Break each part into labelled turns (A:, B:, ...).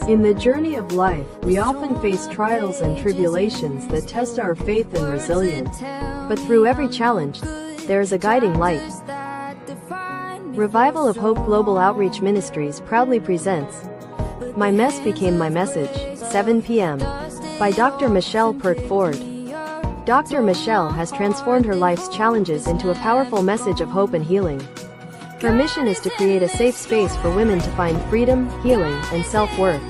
A: In the journey of life, we often face trials and tribulations that test our faith and resilience. But through every challenge, there is a guiding light. Revival of Hope Global Outreach Ministries proudly presents My Mess Became My Message, 7 p.m. by Dr. Michelle Pert Ford. Dr. Michelle has transformed her life's challenges into a powerful message of hope and healing. Her mission is to create a safe space for women to find freedom, healing, and self-worth.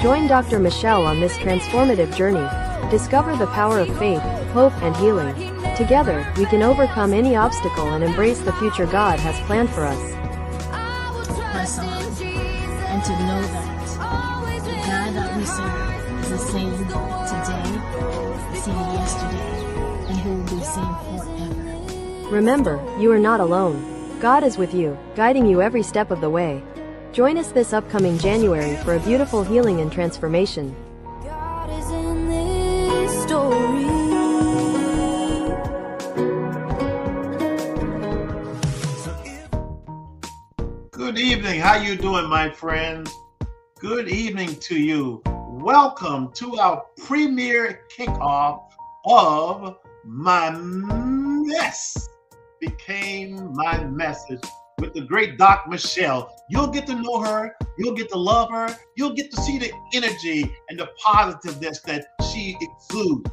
A: Join Dr. Michelle on this transformative journey. Discover the power of faith, hope, and healing. Together, we can overcome any obstacle and embrace the future God has planned for us.
B: Press on, and to know that the God that we serve is the same today, the same yesterday, and He will be the same forever.
A: Remember, you are not alone. God is with you, guiding you every step of the way. Join us this upcoming January for a beautiful healing and transformation.
C: God is in this story.
D: Good evening. How you doing, my friends? Good evening to you. Welcome to our premiere kickoff of My Mess Became My Message with the great Doc Michelle. You'll get to know her, you'll get to love her, you'll get to see the energy and the positiveness that she exudes.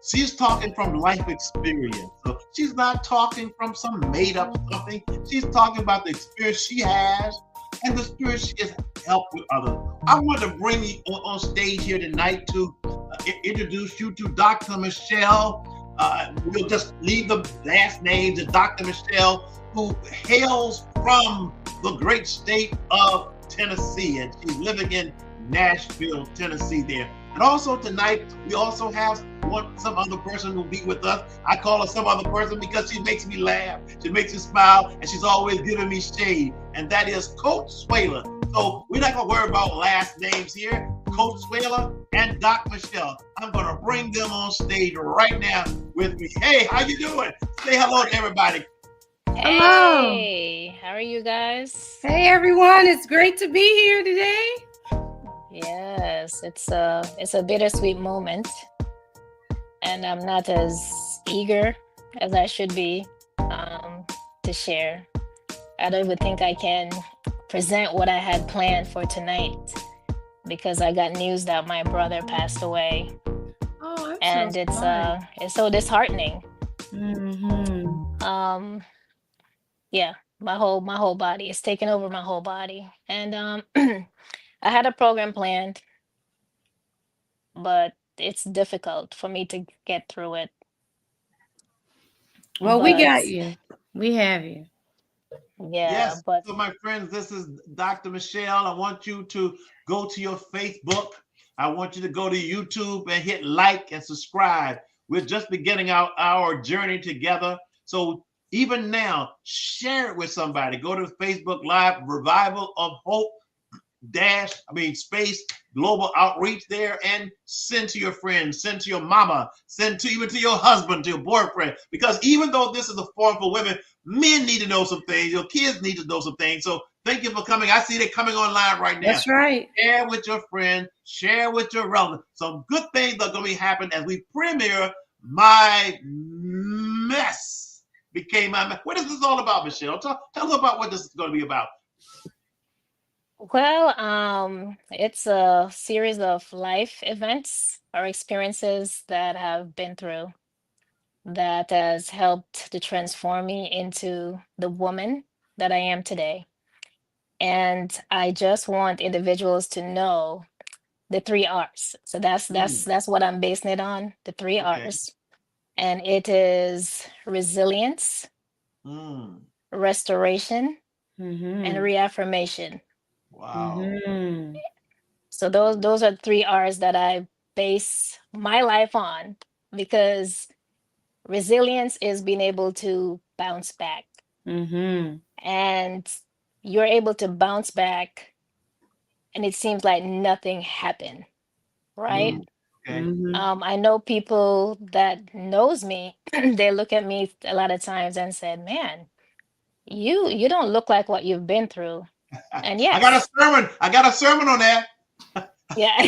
D: She's talking from life experience. So she's not talking from some made up something. She's talking about the experience she has and the spirit she has helped with others. I want to bring you on stage here tonight to introduce you to Dr. Michelle. We'll just leave the last name to Dr. Michelle, who hails from the great state of Tennessee, and she's living in Nashville, Tennessee there. And also tonight, we also have some other person who will be with us. I call her some other person because she makes me laugh, she makes me smile, and she's always giving me shade, and that is Coach Swaler. So we're not gonna worry about last names here. Coach Swaler and Doc Michelle. I'm gonna bring them on stage right now with me. Hey, how you doing? Say hello to everybody.
E: Hello.
F: Hey, how are you guys?
E: Hey everyone, it's great to be here today.
F: Yes, it's a bittersweet moment, and I'm not as eager as I should be to share. I don't even think I can present what I had planned for tonight because I got news that my brother passed away,
E: Oh,
F: and
E: so
F: it's so disheartening.
E: Mm-hmm.
F: Yeah, my whole body is taking over my whole body, and I had a program planned, but it's difficult for me to get through it.
E: Well, we
F: But
E: got you. We have you.
F: yeah,
D: Yes.
F: but
D: So, my friends, this is Dr. Michelle. I want you to go to your Facebook. I want you to go to YouTube and hit like and subscribe. We're just beginning our journey together. So, even now, share it with somebody. Go to Facebook Live, Revival of Hope space global outreach there, and send to your friends, send to your mama, send to even to your husband, to your boyfriend, because even though this is a forum for women, men need to know some things, your kids need to know some things. So thank you for coming. I see they're coming online right now.
E: That's right.
D: Share with your friends, share with your relatives. Some good things are going to be happening as we premiere My Mess Became My Mess. What is this all about, Michelle? Tell us about what this is going to be about.
F: well, it's a series of life events or experiences that I've been through that has helped to transform me into the woman that I am today. And I just want individuals to know the three R's. So that's what I'm basing it on, the three
D: Okay.
F: R's. And it is resilience,
D: Mm.
F: restoration,
E: Mm-hmm.
F: and reaffirmation.
D: Wow.
E: Mm-hmm.
F: So those are three R's that I base my life on, because resilience is being able to bounce back,
E: Mm-hmm.
F: and you're able to bounce back and it seems like nothing happened, right?
D: Mm. Okay.
E: Mm-hmm.
F: I know people that knows me, they look at me a lot of times and said, "Man, you don't look like what you've been through." And
D: I got a
F: yes,
D: sermon. I got a sermon on that.
F: Yeah.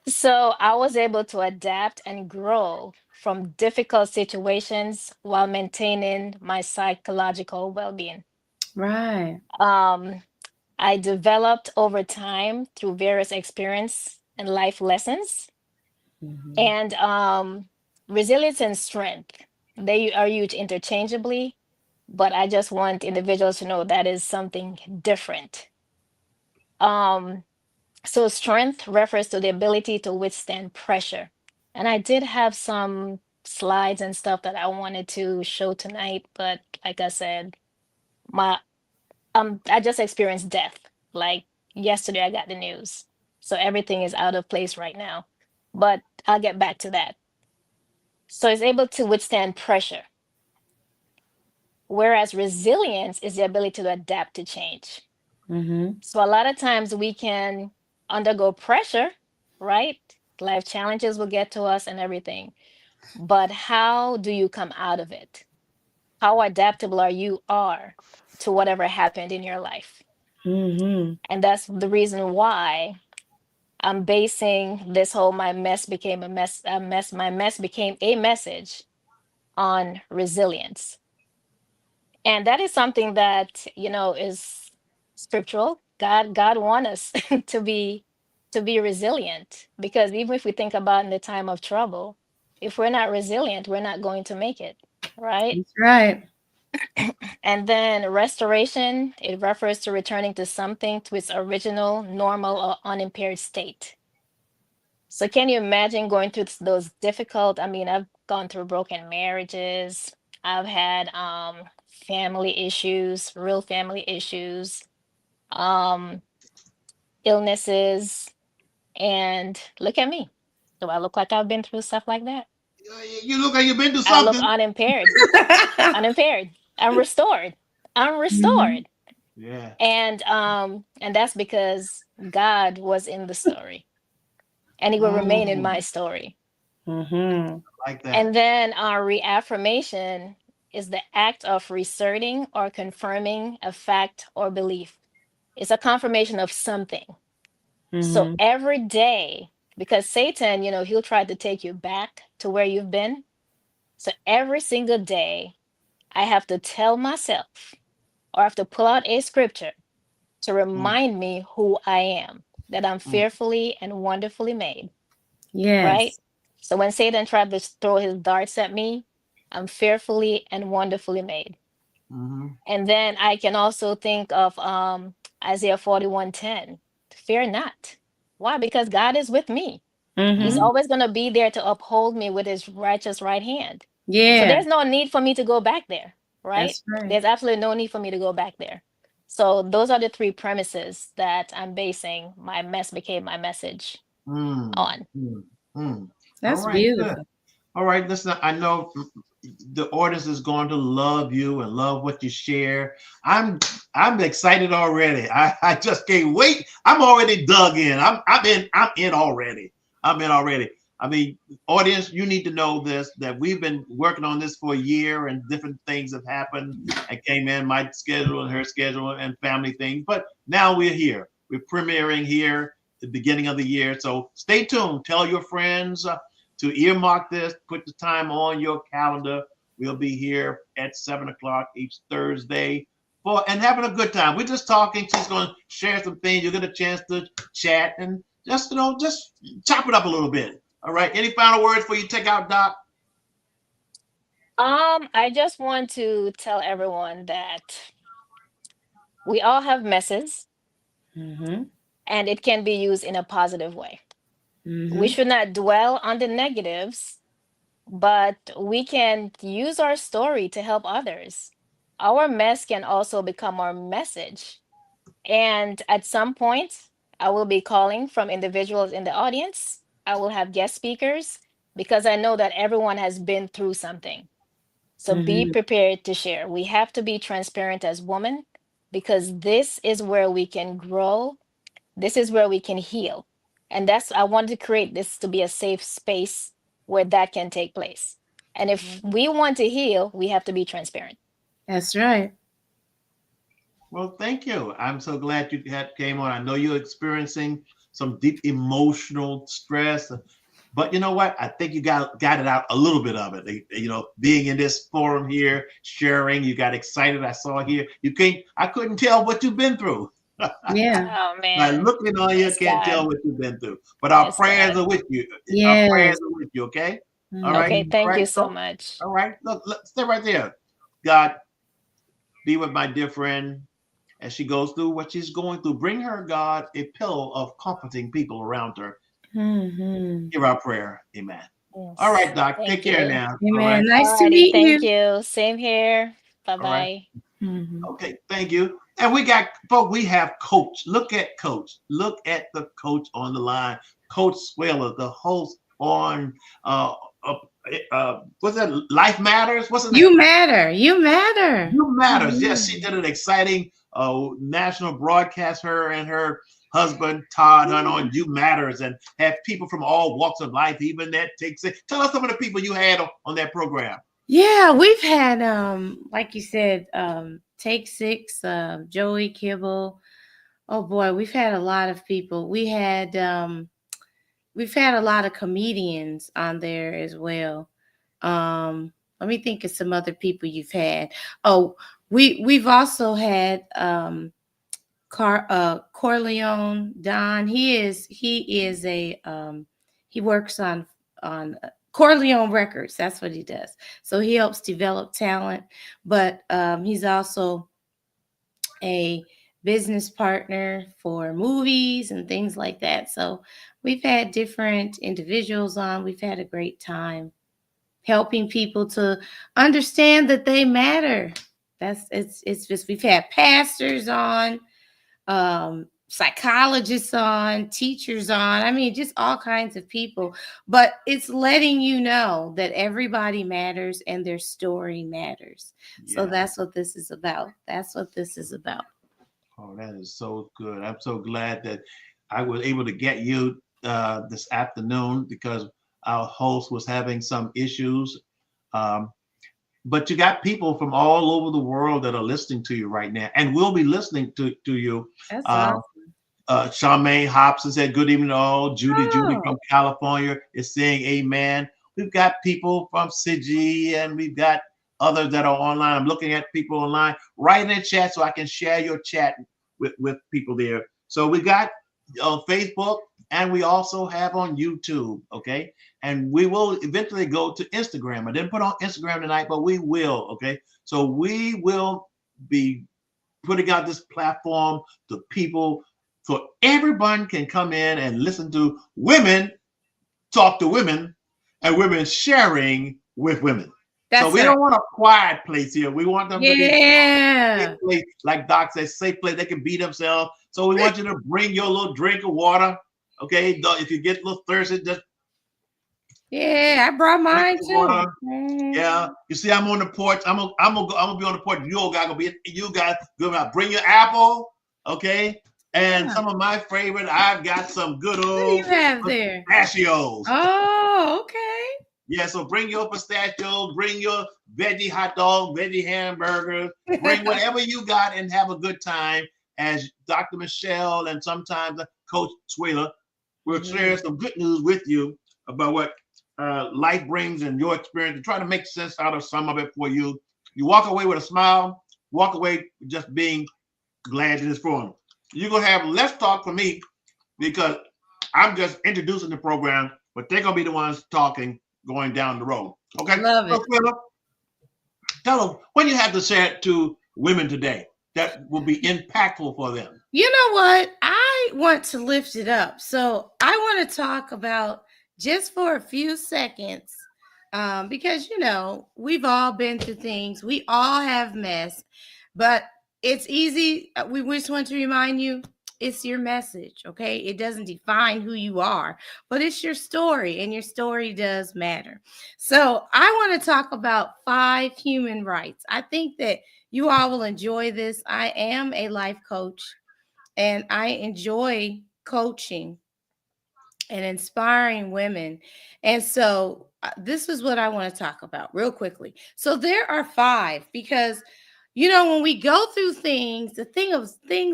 F: So I was able to adapt and grow from difficult situations while maintaining my psychological well-being.
E: Right.
F: Um, I developed over time through various experience and life lessons.
E: Mhm.
F: And resilience and strength, they are used interchangeably, but I just want individuals to know that is something different. Um, so strength refers to the ability to withstand pressure. And I did have some slides and stuff that I wanted to show tonight, but like I said, my I just experienced death. Like yesterday I got the news. So everything is out of place right now. But I'll get back to that. So it's able to withstand pressure, whereas resilience is the ability to adapt to change.
E: Mhm.
F: So a lot of times we can undergo pressure, right? Life challenges will get to us and everything. But how do you come out of it? How adaptable are to whatever happened in your life?
E: Mhm.
F: And that's the reason why I'm basing this whole my mess became a mess, my mess became a message on resilience. And that is something that, is scriptural. God want us to be resilient, because even if we think about in the time of trouble, if we're not resilient, we're not going to make it, right?
E: That's right.
F: And then restoration, it refers to returning to something to its original, normal, or unimpaired state. So can you imagine going through those difficult, I mean, I've gone through broken marriages. I've had family issues, real family issues, um, illnesses, and look at me. Do I look like I've been through stuff like that?
D: You look like you've been through
F: I look
D: something.
F: unimpaired, unimpaired. I'm restored. I'm
E: Mhm.
F: restored.
D: Yeah.
F: And that's because God was in the story, and he will remain in
D: Mm,
F: my story.
E: Mhm.
D: like that.
F: And then our reaffirmation is the act of reasserting or confirming a fact or belief. It's a confirmation of something. So
E: Mhm.
F: every day, because Satan, he'll try to take you back to where you've been. So every single day, I have to tell myself, or I have to pull out a scripture to
D: Mm,
F: remind me who I am, that I'm
D: mm,
F: fearfully and wonderfully made, right?
E: Yes.
F: So when Satan tried to throw his darts at me, I'm fearfully and wonderfully made.
D: mhm,
F: And then I can also think of Isaiah 41:10. Fear not. Why? Because God is with me. He's
E: Mhm.
D: mhm,
F: always going to be there to uphold me with his righteous right hand. So
E: Yeah.
F: there's no need for me to go back there, right?
E: That's right.
F: There's absolutely no need for me to go back there. So those are the three premises that I'm basing my mess became my message
D: mm,
F: on.
D: mm, mm. All
E: That's
D: right, good.
E: beautiful.
D: All right, listen, I know the audience is going to love you and love what you share. I'm excited already. I just can't wait. I'm already dug in. I'm in already. I'm in already. I mean, audience, you need to know this, that we've been working on this for a year and different things have happened. I came in, my schedule and her schedule and family things, but now we're here. We're premiering here at the beginning of the year. So stay tuned. Tell your friends to earmark this, put the time on your calendar. We'll be here at 7 o'clock each Thursday for and having a good time. We're just talking. She's going to share some things. You'll get a chance to chat and just chop it up a little bit. All right. Any final words for you take out, Doc?
F: I just want to tell everyone that we all have messes,
E: Mhm.
F: and it can be used in a positive way. We
E: Mhm.
F: should not dwell on the negatives, but we can use our story to help others. Our mess can also become our message. And at some point, I will be calling from individuals in the audience. I will have guest speakers because I know that everyone has been through something. So be
E: Mhm.
F: prepared to share. We have to be transparent as women, because this is where we can grow. This is where we can heal. And I wanted to create this to be a safe space where that can take place. And if we want to heal, we have to be transparent.
E: That's right.
D: Well, thank you. I'm so glad you came on. I know you're experiencing some deep emotional stress, but you know what? I think you got it out a little bit of it. You know, being in this forum here, sharing, you got excited. I saw here. I couldn't tell what you've been through.
E: Yeah.
F: Oh
D: By
F: man.
D: looking on you,
F: It's
D: can't tell
F: God.
D: what you've been through. But our
F: It's
D: prayers
F: God.
D: are with you. Our prayers
E: Yes.
D: are with you. Okay. All right.
F: Okay,
E: Mhm.
D: All
F: thank
D: right.
F: you so much.
D: All right. Look, stay right there. God, be with my dear friend as she goes through what she's going through. Bring her, God, a pillow of comforting people around her.
E: Mhm.
D: Hear our prayer. Amen. All
F: Yes.
D: right, Doc. Take
F: Thank
D: care
F: you.
D: now. All
E: Amen.
D: right.
E: Nice to
F: Alrighty,
E: meet
F: thank
E: you.
F: you. Same here. Bye
D: All right.
F: bye.
E: Mhm.
D: Okay. Thank you. And we got, folks, we have Coach. Look at Coach. Look at the coach on the line. Coach Sweller, the host on, uh, what's that? Life Matters? What's the name?
E: You matter. You matter.
D: You Matters. Yes, she
E: Mhm.
D: did an exciting national broadcast. Her and her husband Todd Hunt on You Matters, and have people from all walks of life. Even that takes it. Tell us some of the people you had on that program.
E: Yeah, we've had like you said, Take Six, Joey Kibble. Oh boy, we've had a lot of people. We've had a lot of comedians on there as well. Let me think of some other people you've had. Oh, we've also had Corleone Don. He is a he works on Corleone Records. That's what he does. So he helps develop talent, but he's also a business partner for movies and things like that. So we've had different individuals on. We've had a great time helping people to understand that they matter. It's just we've had pastors on, psychologists on, teachers on. I mean, just all kinds of people. But it's letting you know that everybody matters and their story matters. So
D: Yeah.
E: that's what this is about. That's what this is about.
D: Oh, that is so good. I'm so glad that I was able to get you this afternoon because our host was having some issues. Um, but you got people from all over the world that are listening to you right now and will be listening to you.
E: That's
D: Uh,
E: awesome.
D: Charmaine Hobson said, "Good evening, all." Judy
E: Oh,
D: from California is saying, "Amen." We've got people from Fiji, and we've got others that are online. I'm looking at people online. Write in the chat so I can share your chat with people there. So we got on Facebook, and we also have on YouTube. Okay, and we will eventually go to Instagram. I didn't put on Instagram tonight, but we will. Okay, so we will be putting out this platform to people so everyone can come in and listen to women talk to women and women sharing with women. So
E: that's
D: we
E: right.
D: don't want a quiet place here. We want them to be safe
E: Yeah.
D: place, like Doc says, safe place they can be themselves. So we want you to bring your little drink of water. Okay, if you get a little thirsty, just
E: Yeah, I brought
D: drink
E: mine
D: the
E: too.
D: water. Yeah, you see, I'm on the porch. I'm gonna be on the porch. You all got gonna be. You guys go out. Bring your apple, okay? And
E: Yeah.
D: some of my favorite. I've got some good
E: What do you
D: old
E: have there?
D: pistachios.
E: Oh, okay.
D: Yeah, so bring your pistachios. Bring your veggie hot dog, veggie hamburgers. Bring whatever you got and have a good time. As Dr. Michelle and sometimes Coach Swaler will share
E: Mhm.
D: some good news with you about what life brings and your experience and try to make sense out of some of it for you. You walk away with a smile, walk away just being glad in this forum. You're going to have less talk from me because I'm just introducing the program, but they're going to be the ones talking going down the road. Okay?
E: Love
D: So,
E: it.
D: Philip, tell them what you have to say to women today that will be impactful for them.
E: You know what? I want to lift it up. So I want to talk about just for a few seconds, because we've all been through things. We all have mess, but it's easy. We just want to remind you. It's your message, okay? It doesn't define who you are, but it's your story, and your story does matter. So, I want to talk about 5 human rights. I think that you all will enjoy this. I am a life coach and I enjoy coaching and inspiring women. And so this is what I want to talk about real quickly. So there are 5 because You know, when we go through things, the thing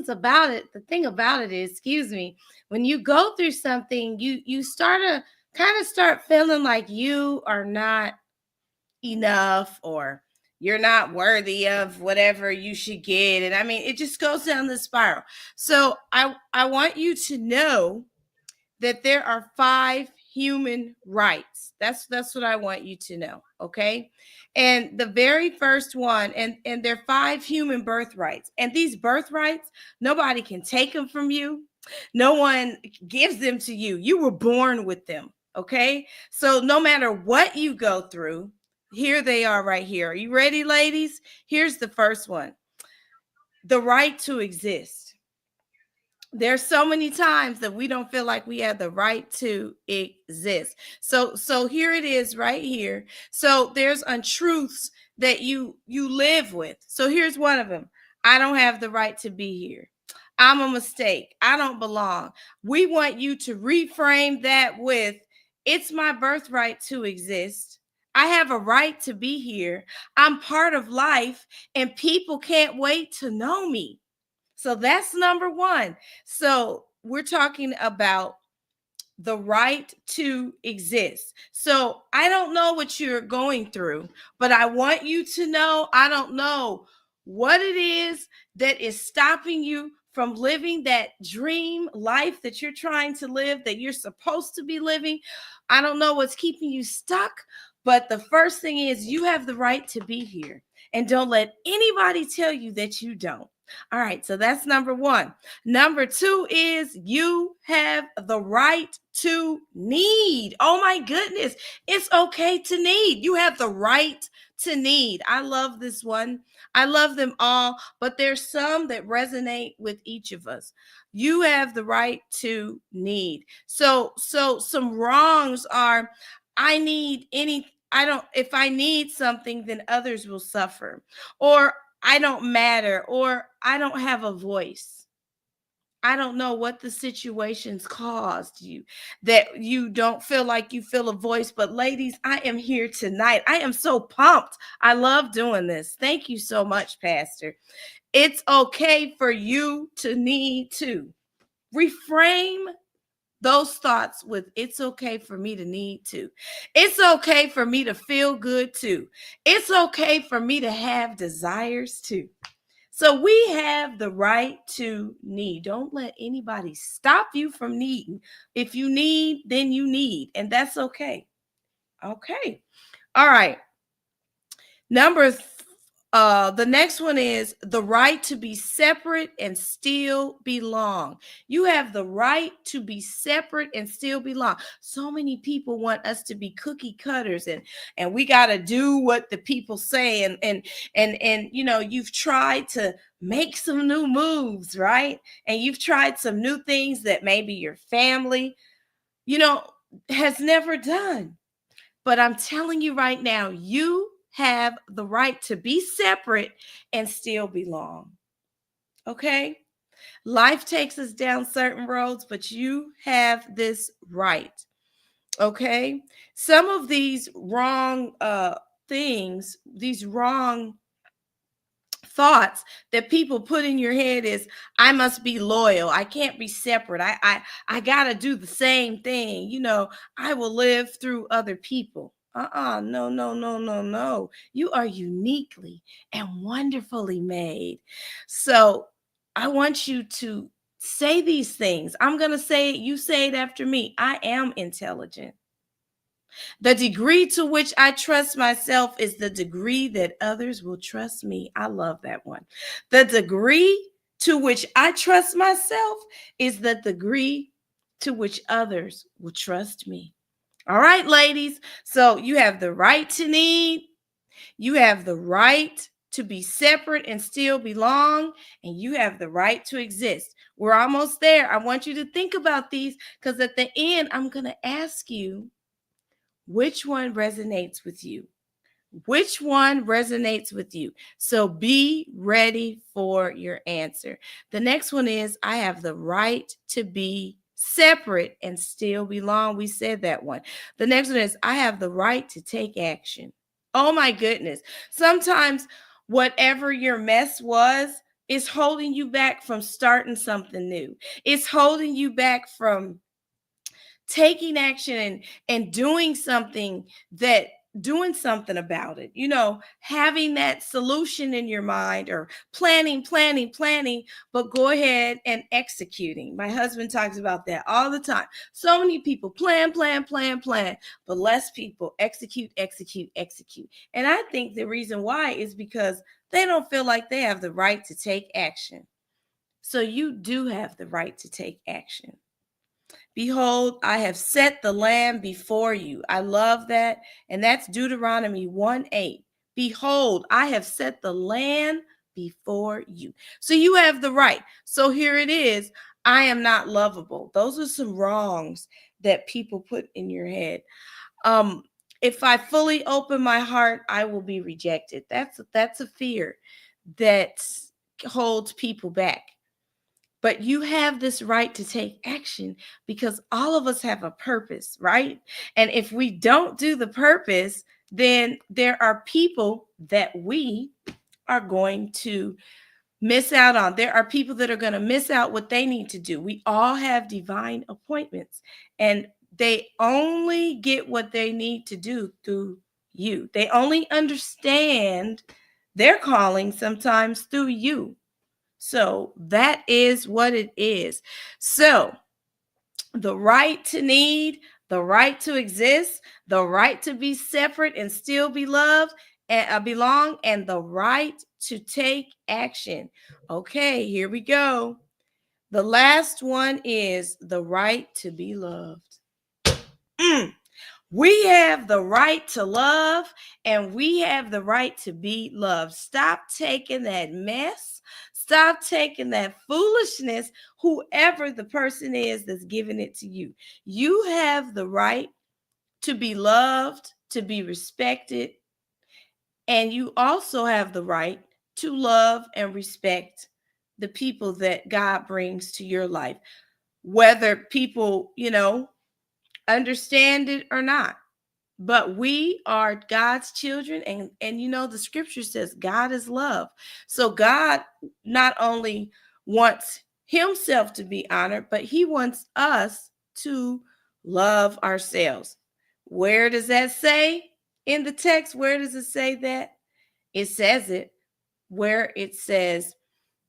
E: about it is, excuse me, when you go through something, you start feeling like you are not enough, or you're not worthy of whatever you should get. And I mean, it just goes down the spiral. So I want you to know that there are 5 human rights. That's what I want you to know, okay? And the very first one, and there are 5 human birthrights. And these birthrights, nobody can take them from you. No one gives them to you. You were born with them, okay? So no matter what you go through, here they are right here. Are you ready, ladies? Here's the first one. The right to exist. There's so many times that we don't feel like we have the right to exist. So here it is right here. So there's untruths that you live with. So here's one of them. I don't have the right to be here. I'm a mistake. I don't belong. We want you to reframe that with, it's my birthright to exist. I have a right to be here. I'm part of life, and people can't wait to know me. So that's number 1. So we're talking about the right to exist. So I don't know what you're going through, but I want you to know, I don't know what it is that is stopping you from living that dream life that you're trying to live, that you're supposed to be living. I don't know what's keeping you stuck, but the first thing is, you have the right to be here, and don't let anybody tell you that you don't. All right, so that's number 1. Number 2 is, you have the right to need. Oh my goodness, it's okay to need. You have the right to need. I love this one. I love them all, but there's some that resonate with each of us. You have the right to need. So some wrongs are, if I need something, then others will suffer, or I don't matter, or I don't have a voice. I don't know what the situations caused you that you don't feel like you feel a voice. But ladies, I am here tonight. I am so pumped. I love doing this. Thank you so much, Pastor. It's okay for you to need to. Reframe those thoughts with, it's okay for me to need to. It's okay for me to feel good too. It's okay for me to have desires too. So we have the right to need. Don't let anybody stop you from needing. If you need, then you need, and that's okay. Okay. All right. The next one is the right to be separate and still belong. You have the right to be separate and still belong. So many people want us to be cookie cutters, and we got to do what the people say, and you know, you've tried to make some new moves, right? And you've tried some new things that maybe your family, you know, has never done. But I'm telling you right now, you have the right to be separate and still belong. Okay? Life takes us down certain roads, but you have this right. Okay? Some of these wrong things, these wrong thoughts that people put in your head is, I must be loyal. I can't be separate. I got to do the same thing. You know, I will live through other people. No. You are uniquely and wonderfully made. So I want you to say these things. I'm going to say it. You say it after me. I am intelligent. The degree to which I trust myself is the degree that others will trust me. I love that one. The degree to which I trust myself is the degree to which others will trust me. All right, ladies. So you have the right to need. You have the right to be separate and still belong. And you have the right to exist. We're almost there. I want you to think about these, because at the end, I'm going to ask you, which one resonates with you? Which one resonates with you? So be ready for your answer. The next one is, I have the right to be separate and still belong. We said that one. The next one is, I have the right to take action. Oh my goodness. Sometimes whatever your mess was, is holding you back from starting something new. It's holding you back from taking action and doing something about it, having that solution in your mind, or planning, but go ahead and executing. My husband talks about that all the time. So many people plan, but less people execute. And I think the reason why is because they don't feel like they have the right to take action. So you do have the right to take action. Behold, I have set the Lamb before you. I love that. And that's Deuteronomy 1:8. Behold, I have set the Lamb before you. So you have the right. So here it is. I am not lovable. Those are some wrongs that people put in your head. If I fully open my heart, I will be rejected. That's a fear that holds people back. But you have this right to take action because all of us have a purpose, right? And if we don't do the purpose, then there are people that we are going to miss out on. There are people that are going to miss out what they need to do. We all have divine appointments, and they only get what they need to do through you. They only understand their calling sometimes through you. So that is what it is. So the right to need, the right to exist, the right to be separate and still be loved and belong, and the right to take action. Okay, here we go. The last one is the right to be loved. We have the right to love, and we have the right to be loved. Stop taking that mess. Stop taking that foolishness, whoever the person is that's giving it to you. You have the right to be loved, to be respected, and you also have the right to love and respect the people that God brings to your life, whether people, understand it or not. But we are God's children, and the scripture says God is love. So God not only wants himself to be honored, but he wants us to love ourselves. Where does that say in the text? Where does it say that? It says it where it says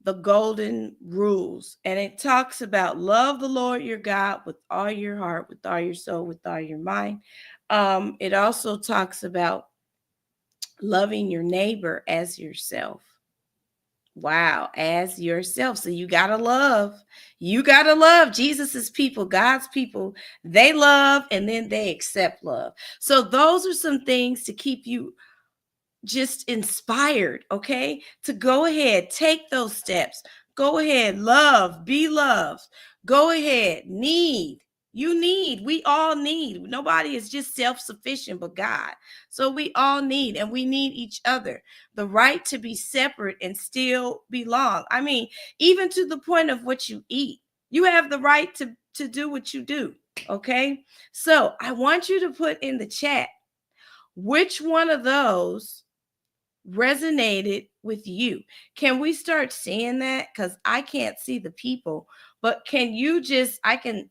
E: the golden rules, and it talks about love the Lord your God with all your heart, with all your soul, with all your mind. It also talks about loving your neighbor as yourself. Wow, as yourself. So you gotta love. Jesus's people, God's people. They love, and then they accept love. So those are some things to keep you just inspired, okay? To go ahead, take those steps. Go ahead, love, be loved. Go ahead, need. We all need. Nobody is just self-sufficient but God. So we all need, and we need each other. The right to be separate and still belong. I mean, even to the point of what you eat. You have the right to do what you do, okay? So I want you to put in the chat, which one of those resonated with you? Can we start seeing that? Because I can't see the people, but can you just, I think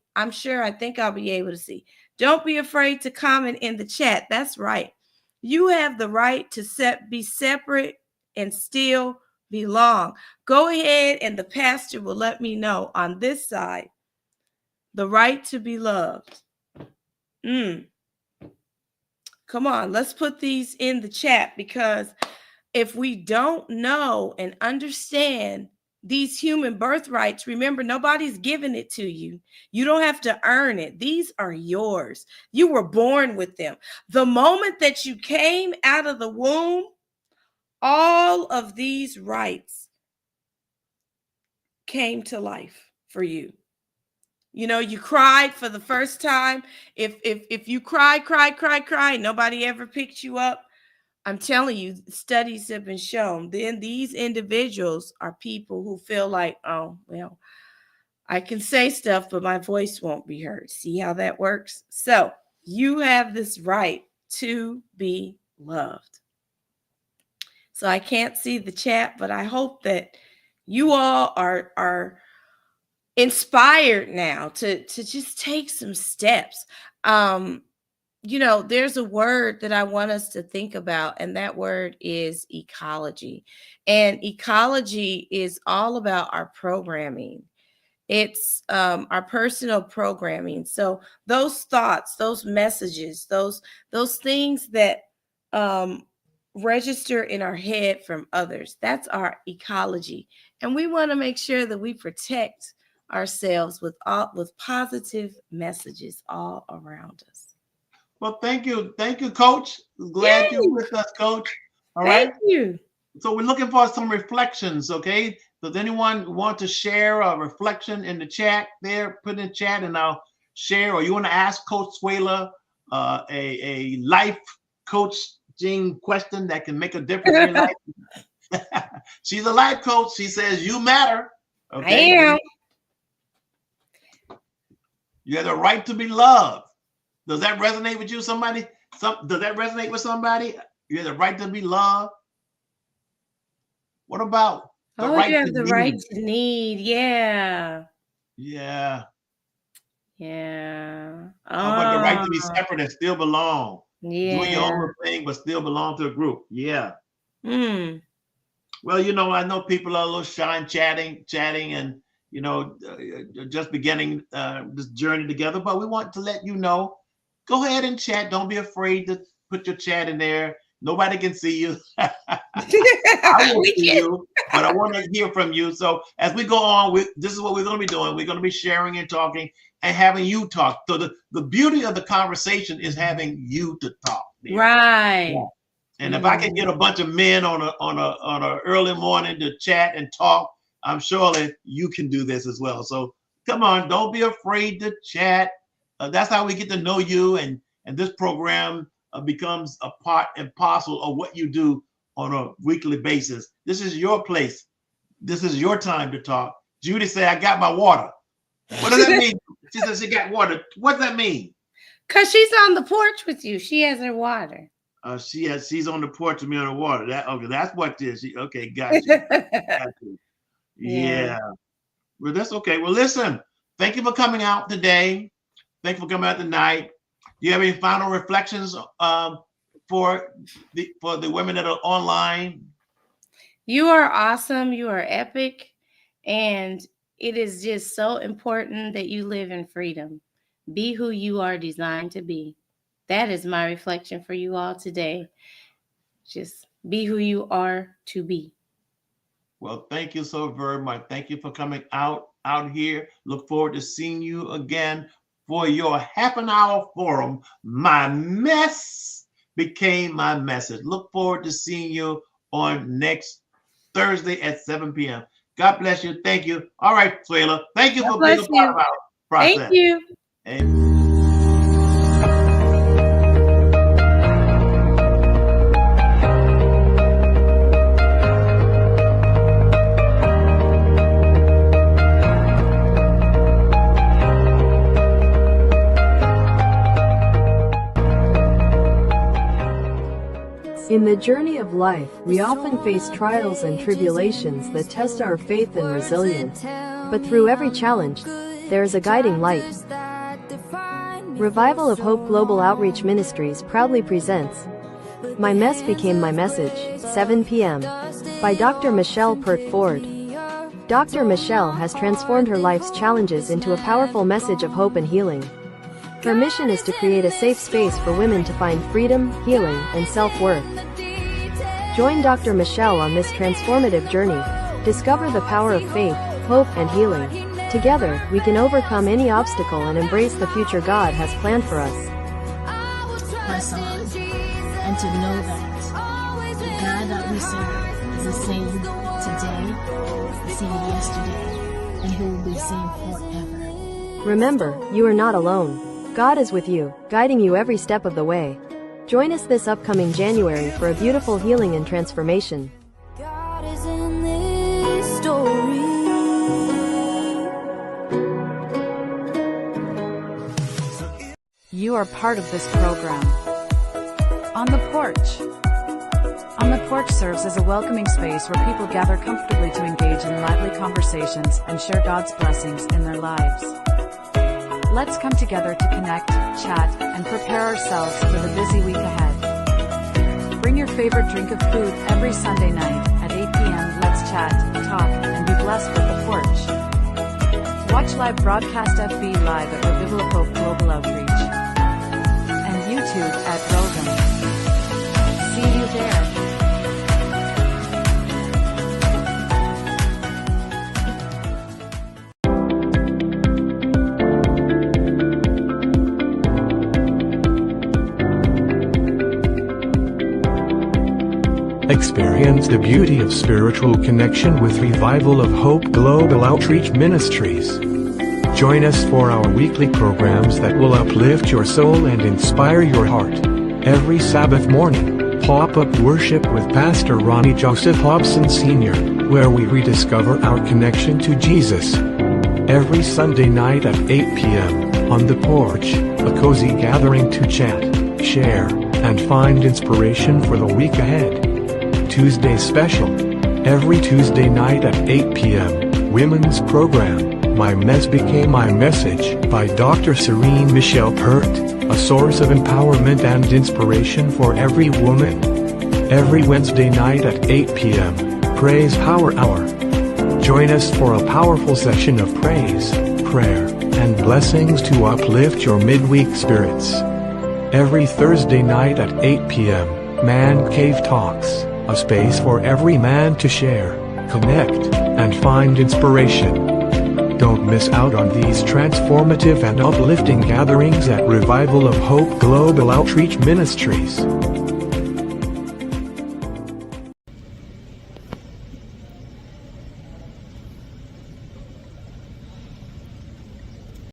E: I'll be able to see. Don't be afraid to comment in the chat. That's right. You have the right to be separate and still belong. Go ahead, and the pastor will let me know on this side. The right to be loved. Come on, let's put these in the chat, because if we don't know and understand these human birthrights, remember, nobody's giving it to you. You don't have to earn it. These are yours. You were born with them. The moment that you came out of the womb, all of these rights came to life for you. You cried for the first time. If you cry, nobody ever picked you up. I'm telling you, studies have been shown. Then these individuals are people who feel like, oh, well, I can say stuff, but my voice won't be heard. See how that works? So you have this right to be loved. so I can't see the chat, but I hope that you all are inspired now to just take some steps. There's a word that I want us to think about, and that word is ecology. And ecology is all about our programming. It's our personal programming. So those thoughts, those messages, those things that register in our head from others, that's our ecology. And we want to make sure that we protect ourselves with positive messages all around us.
D: Well, thank you, Coach. Glad
E: Yay!
D: you're with us, Coach. All
E: Thank
D: right.
E: you.
D: So we're looking for some reflections. Okay. Does anyone want to share a reflection in the chat there? Put in the chat and I'll share. Or you want to ask Coach Suela a life coaching question that can make a difference in your life? She's a life coach. She says you matter. Okay.
E: I am.
D: You have the right to be loved. Does that resonate with you? Does that resonate with somebody? You have the right to be loved. What about the right
E: you have
D: to
E: the
D: need?
E: right to need. Yeah.
D: Yeah.
E: Yeah.
D: How about the right to be separate and still belong?
E: Yeah.
D: Doing your own thing, but still belong to a group. Yeah.
E: Mm.
D: Well, I know people are a little shy and chatting, and just beginning this journey together. But we want to let you know. Go ahead and chat. Don't be afraid to put your chat in there. Nobody can see you. I won't see you, but I want to hear from you. So as we go on, this is what we're going to be doing. We're going to be sharing and talking and having you talk. So the beauty of the conversation is having you to talk. There.
E: Right.
D: Yeah. And if I can get a bunch of men on a early morning to chat and talk, I'm sure that you can do this as well. So come on, don't be afraid to chat. That's how we get to know you, and this program becomes a part and parcel of what you do on a weekly basis. This is your place. This is your time to talk. Judy said, I got my water. What does that mean? She said she got water. What does that mean?
E: Because she's on the porch with you. She has her water.
D: She's on the porch with me on the water. That's what this. Okay, got you. Got you. Yeah. Well, that's okay. Well, listen, thank you for coming out today. Thank you for coming out tonight. Do you have any final reflections for the women that are online?
E: You are awesome. You are epic. And it is just so important that you live in freedom. Be who you are designed to be. That is my reflection for you all today. Just be who you are to be.
D: Well, thank you so very much. Thank you for coming out here. Look forward to seeing you again for your half an hour forum. My mess became my message. Look forward to seeing you on next Thursday at 7 p.m. God bless you. Thank you. All right, Suela. Thank you for being a part of our process.
E: Thank you.
D: Amen.
A: In the journey of life, we often face trials and tribulations that test our faith and resilience. But through every challenge, there is a guiding light. Revival of Hope Global Outreach Ministries proudly presents My Mess Became My Message, 7 p.m. by Dr. Michelle Pert Ford. Dr. Michelle has transformed her life's challenges into a powerful message of hope and healing. Her mission is to create a safe space for women to find freedom, healing, and self-worth. Join Dr. Michelle on this transformative journey. Discover the power of faith, hope, and healing. Together, we can overcome any obstacle and embrace the future God has planned for us.
B: Press on, and to know that the God that we serve is the same today, the same yesterday, and He will be the same forever.
A: Remember, you are not alone. God is with you, guiding you every step of the way. Join us this upcoming January for a beautiful healing and transformation.
C: God is in this story.
G: You are part of this program. On the porch, On the Porch serves as a welcoming space where people gather comfortably to engage in lively conversations and share God's blessings in their lives. Let's come together to connect, chat, and prepare ourselves for the busy week ahead. Bring your favorite drink of food every Sunday night at 8 p.m. Let's chat, talk, and be blessed with the Porch. Watch live broadcast FB Live at Revival of Hope Global Outreach and YouTube at Rogan. See you there.
H: Experience the beauty of spiritual connection with Revival of Hope Global Outreach Ministries. Join us for our weekly programs that will uplift your soul and inspire your heart. Every Sabbath morning, pop-up worship with Pastor Ronnie Joseph Hobson Sr., where we rediscover our connection to Jesus. Every Sunday night at 8 p.m., on the Porch, a cozy gathering to chat, share, and find inspiration for the week ahead. Tuesday special. Every Tuesday night at 8 p.m., women's program, My Mess Became My Message, by Dr. Serene Michelle Pert, a source of empowerment and inspiration for every woman. Every Wednesday night at 8 p.m., Praise Power Hour. Join us for a powerful session of praise, prayer, and blessings to uplift your midweek spirits. Every Thursday night at 8 p.m., Man Cave Talks, a space for every man to share, connect, and find inspiration. Don't miss out on these transformative and uplifting gatherings at Revival of Hope Global Outreach Ministries.